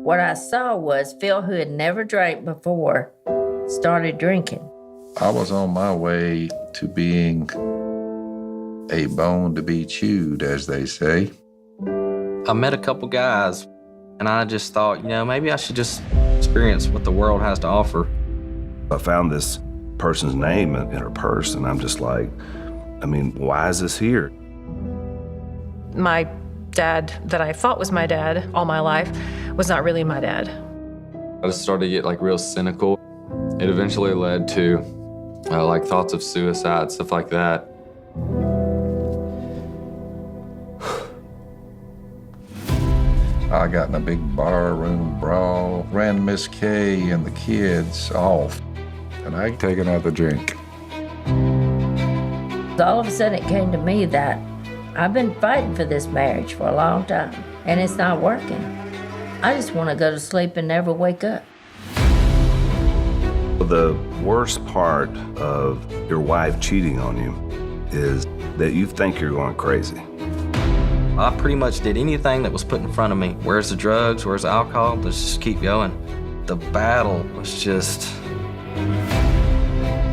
What I saw was Phil, who had never drank before, started drinking. I was on my way to being a bone to be chewed, as they say. I met a couple guys, and I just thought, maybe I should just experience what the world has to offer. I found this person's name in her purse, and I'm just like, why is this here? My dad, that I thought was my dad all my life, was not really my dad. I just started to get real cynical. It eventually led to thoughts of suicide, stuff like that. I got in a big barroom brawl, ran Miss Kay and the kids off, and I take another drink. All of a sudden it came to me that I've been fighting for this marriage for a long time, and it's not working. I just want to go to sleep and never wake up. The worst part of your wife cheating on you is that you think you're going crazy. I pretty much did anything that was put in front of me. Where's the drugs? Where's the alcohol? Let's just keep going. The battle was just...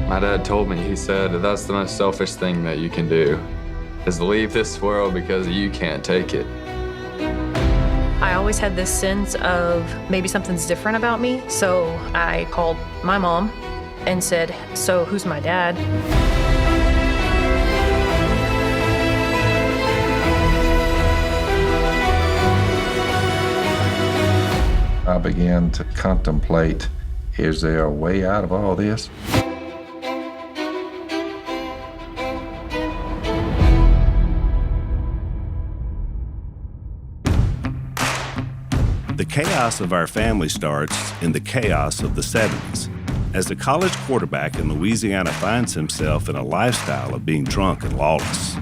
My dad told me, he said, that's the most selfish thing that you can do, is leave this world because you can't take it. I always had this sense of maybe something's different about me, so I called my mom and said, so who's my dad? I began to contemplate, is there a way out of all this? The chaos of our family starts in the chaos of the 70s. As a college quarterback in Louisiana finds himself in a lifestyle of being drunk and lawless.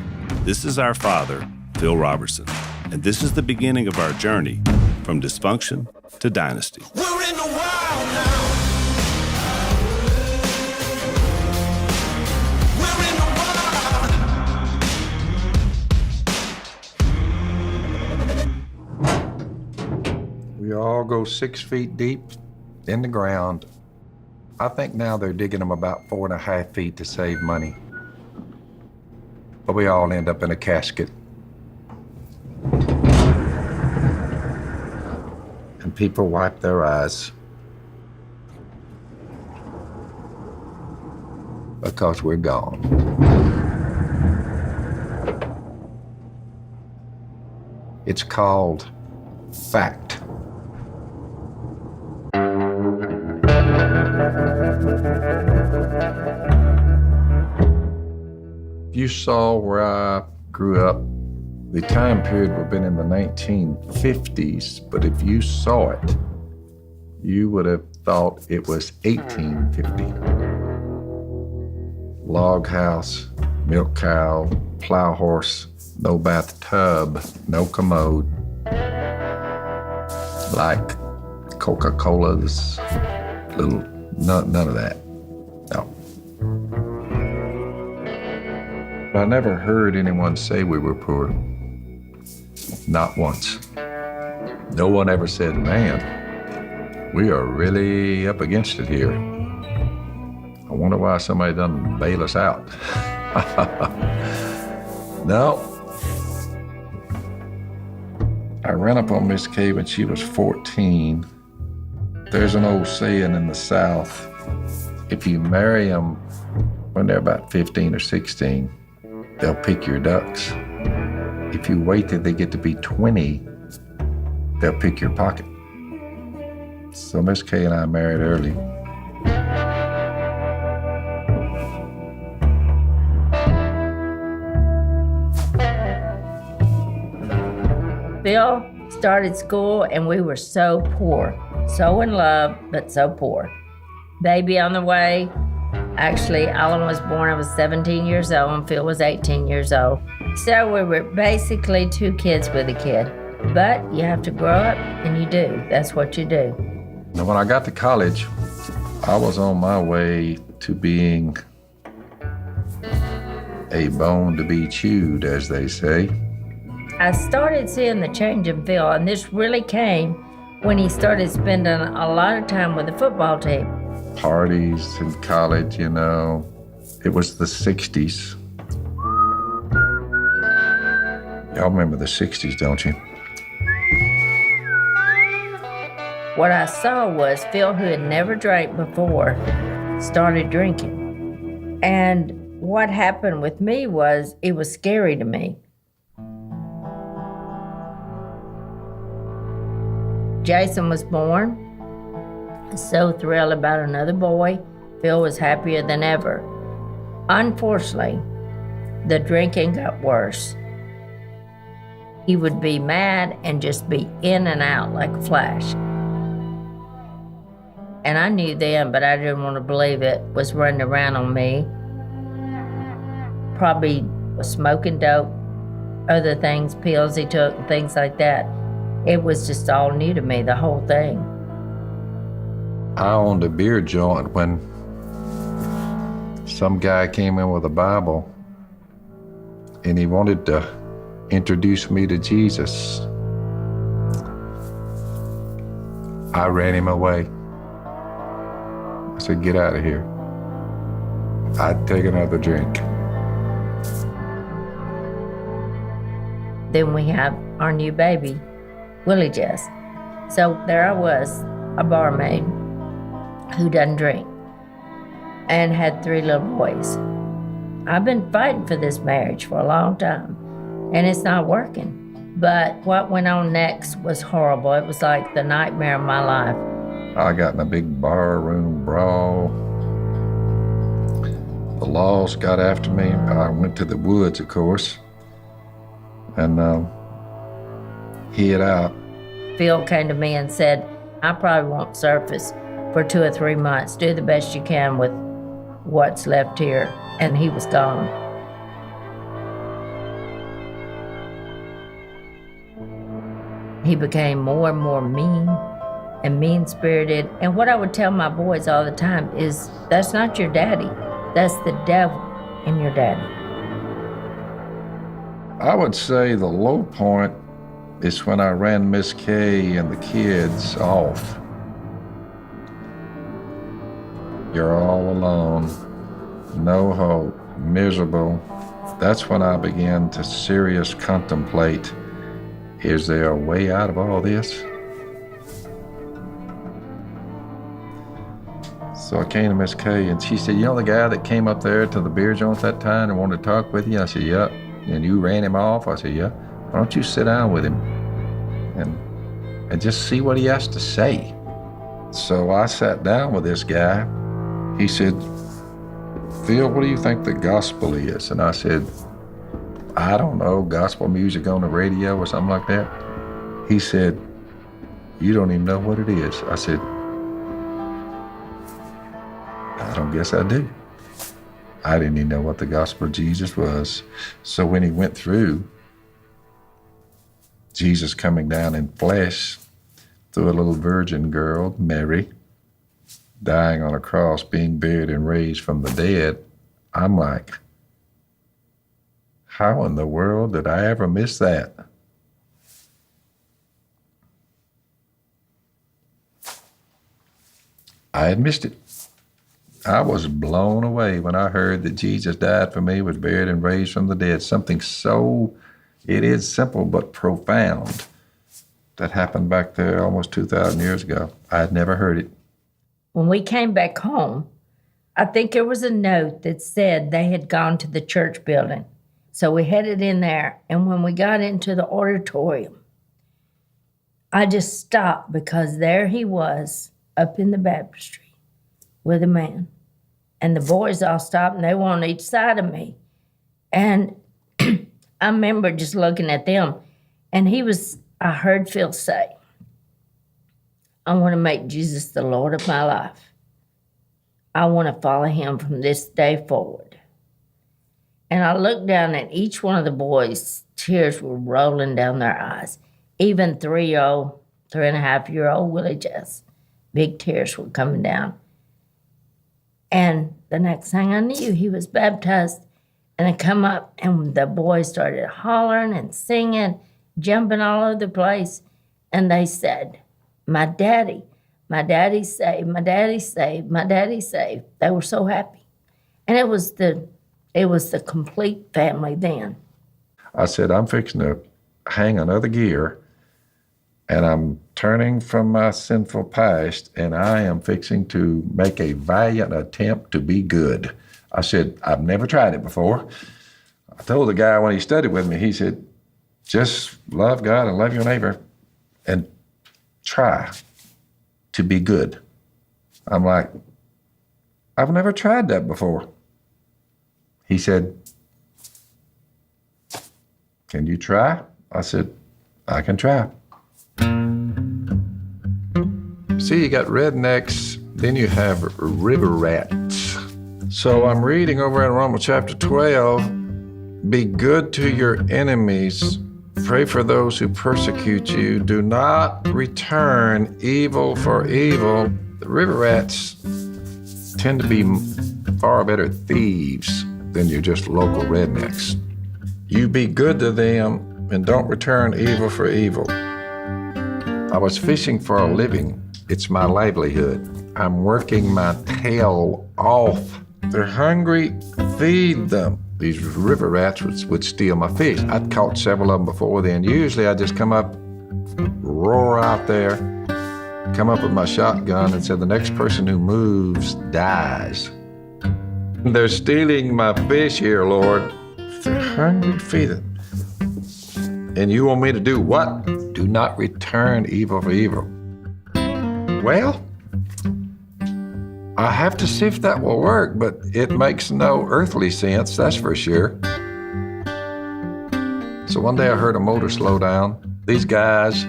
This is our father, Phil Robertson, and this is the beginning of our journey from dysfunction to dynasty. We're in the wild now. We're in the wild. We all go 6 feet deep in the ground. I think now they're digging them about 4.5 feet to save money. But we all end up in a casket. And people wipe their eyes because we're gone. It's called fact. You saw where I grew up. The time period would have been in the 1950s, but if you saw it, you would have thought it was 1850. Log house, milk cow, plow horse, no bathtub, no commode. Like Coca-Cola's, none of that. No. I never heard anyone say we were poor. Not once. No one ever said, man, we are really up against it here. I wonder why somebody doesn't bail us out. No. I ran up on Miss Kay when she was 14. There's an old saying in the South, if you marry them when they're about 15 or 16, they'll pick your ducks. If you wait till they get to be 20, they'll pick your pocket. So Miss Kay and I married early. Phil started school and we were so poor. So in love, but so poor. Baby on the way. Actually, Alan was born, I was 17 years old, and Phil was 18 years old. So we were basically 2 kids with a kid. But you have to grow up, and you do. That's what you do. Now, when I got to college, I was on my way to being a bone to be chewed, as they say. I started seeing the change in Phil, and this really came when he started spending a lot of time with the football team. Parties in college, you know. It was the 60s. Y'all remember the 60s, don't you? What I saw was Phil, who had never drank before, started drinking. And what happened with me was, it was scary to me. Jason was born. So thrilled about another boy. Phil was happier than ever. Unfortunately, the drinking got worse. He would be mad and just be in and out like a flash. And I knew then, but I didn't want to believe it, was running around on me. Probably was smoking dope, other things, pills he took, and things like that. It was just all new to me, the whole thing. I owned a beer joint when some guy came in with a Bible and he wanted to introduce me to Jesus. I ran him away. I said, get out of here. I'd take another drink. Then we have our new baby, Willie Jess. So there I was, a barmaid who doesn't drink and had 3 little boys. I've been fighting for this marriage for a long time, and it's not working. But what went on next was horrible. It was like the nightmare of my life. I got in a big barroom brawl. The laws got after me. I went to the woods, of course, and hid out. Phil came to me and said, I probably won't surface for 2 or 3 months. Do the best you can with what's left here. And he was gone. He became more and more mean and mean-spirited. And what I would tell my boys all the time is, that's not your daddy. That's the devil in your daddy. I would say the low point is when I ran Miss Kay and the kids off. You're all alone, no hope, miserable. That's when I began to seriously contemplate, is there a way out of all this? So I came to Miss Kay and she said, you know the guy that came up there to the beer joint that time and wanted to talk with you? I said, yep. And you ran him off? I said, yeah. Why don't you sit down with him and just see what he has to say? So I sat down with this guy. He said, Phil, what do you think the gospel is? And I said, I don't know, gospel music on the radio or something like that. He said, you don't even know what it is. I said, I don't guess I do. I didn't even know what the gospel of Jesus was. So when he went through, Jesus coming down in flesh through a little virgin girl, Mary, dying on a cross, being buried and raised from the dead, I'm like, how in the world did I ever miss that? I had missed it. I was blown away when I heard that Jesus died for me, was buried and raised from the dead. Something so, it is simple but profound, that happened back there almost 2,000 years ago. I had never heard it. When we came back home, I think there was a note that said they had gone to the church building. So we headed in there, and when we got into the auditorium, I just stopped because there he was up in the baptistry with a man. And the boys all stopped and they were on each side of me. And I remember just looking at them, and I heard Phil say, I want to make Jesus the Lord of my life. I want to follow him from this day forward. And I looked down at each one of the boys, tears were rolling down their eyes. Even 3.5-year-old Willie Jess, big tears were coming down. And the next thing I knew, he was baptized. And I come up, and the boys started hollering and singing, jumping all over the place. And they said, my daddy saved, my daddy saved, my daddy saved. They were so happy. And it was the complete family then. I said, I'm fixing to hang another gear, and I'm turning from my sinful past, and I am fixing to make a valiant attempt to be good. I said, I've never tried it before. I told the guy when he studied with me, he said, just love God and love your neighbor and try to be good. I'm like, I've never tried that before. He said, can you try? I said, I can try. See, you got rednecks, then you have river rats. So I'm reading over in Romans chapter 12, be good to your enemies, pray for those who persecute you, do not return evil for evil. The river rats tend to be far better thieves than your just local rednecks. You be good to them and don't return evil for evil. I was fishing for a living. It's my livelihood. I'm working my tail off. They're hungry, feed them. These river rats would steal my fish. I'd caught several of them before then. Usually I just come up, roar out there, come up with my shotgun and say, the next person who moves dies. They're stealing my fish here, Lord. They're hungry, feed them. And you want me to do what? Do not return evil for evil. Well, I have to see if that will work, but it makes no earthly sense, that's for sure. So one day I heard a motor slow down. These guys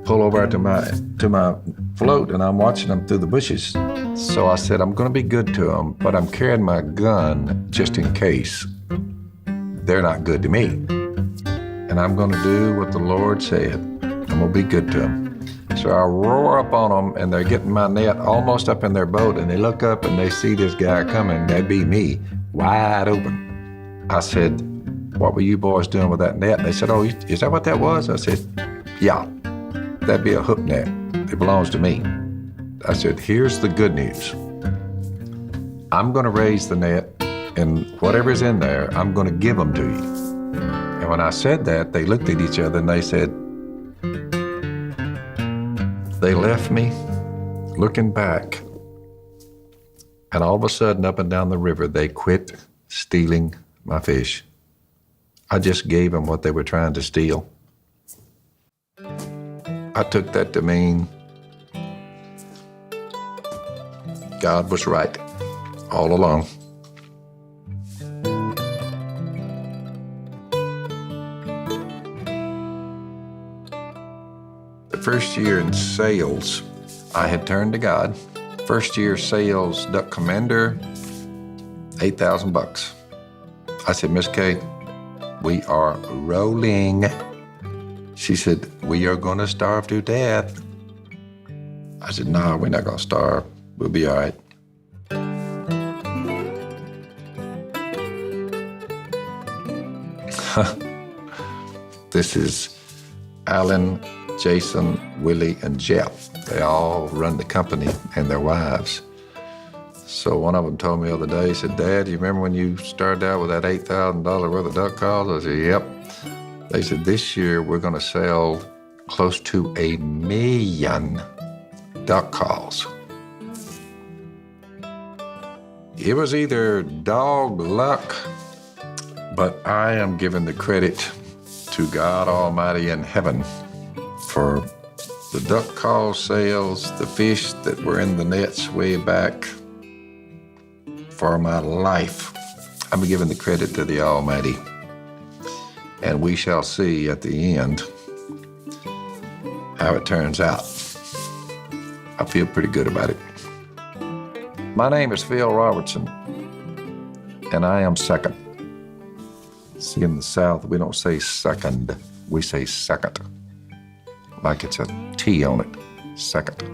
pull over to my float, and I'm watching them through the bushes. So I said, I'm going to be good to them, but I'm carrying my gun just in case they're not good to me. And I'm going to do what the Lord said. I'm going to be good to them. So I roar up on them, and they're getting my net almost up in their boat, and they look up and they see this guy coming. That'd be me, wide open. I said, what were you boys doing with that net? And they said, oh, is that what that was? I said, yeah, that'd be a hook net. It belongs to me. I said, here's the good news. I'm going to raise the net, and whatever's in there, I'm going to give them to you. And when I said that, they looked at each other and they said, they left me looking back, and all of a sudden up and down the river, they quit stealing my fish. I just gave them what they were trying to steal. I took that to mean God was right all along. First year in sales, I had turned to God. First year sales, duck commander, $8,000. I said, Miss Kay, we are rolling. She said, we are going to starve to death. I said, no, we're not going to starve. We'll be all right. This is Alan, Jason, Willie, and Jeff. They all run the company and their wives. So one of them told me the other day, he said, Dad, you remember when you started out with that $8,000 worth of duck calls? I said, yep. They said, this year we're going to sell close to 1 million duck calls. It was either dog luck, but I am giving the credit to God Almighty in heaven for the duck call sales, the fish that were in the nets way back, for my life. I'm giving the credit to the Almighty. And we shall see at the end how it turns out. I feel pretty good about it. My name is Phil Robertson, and I am second. See, in the South, we don't say second, we say second. Like it's a T on it, second. You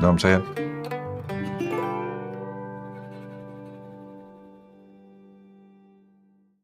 know what I'm saying?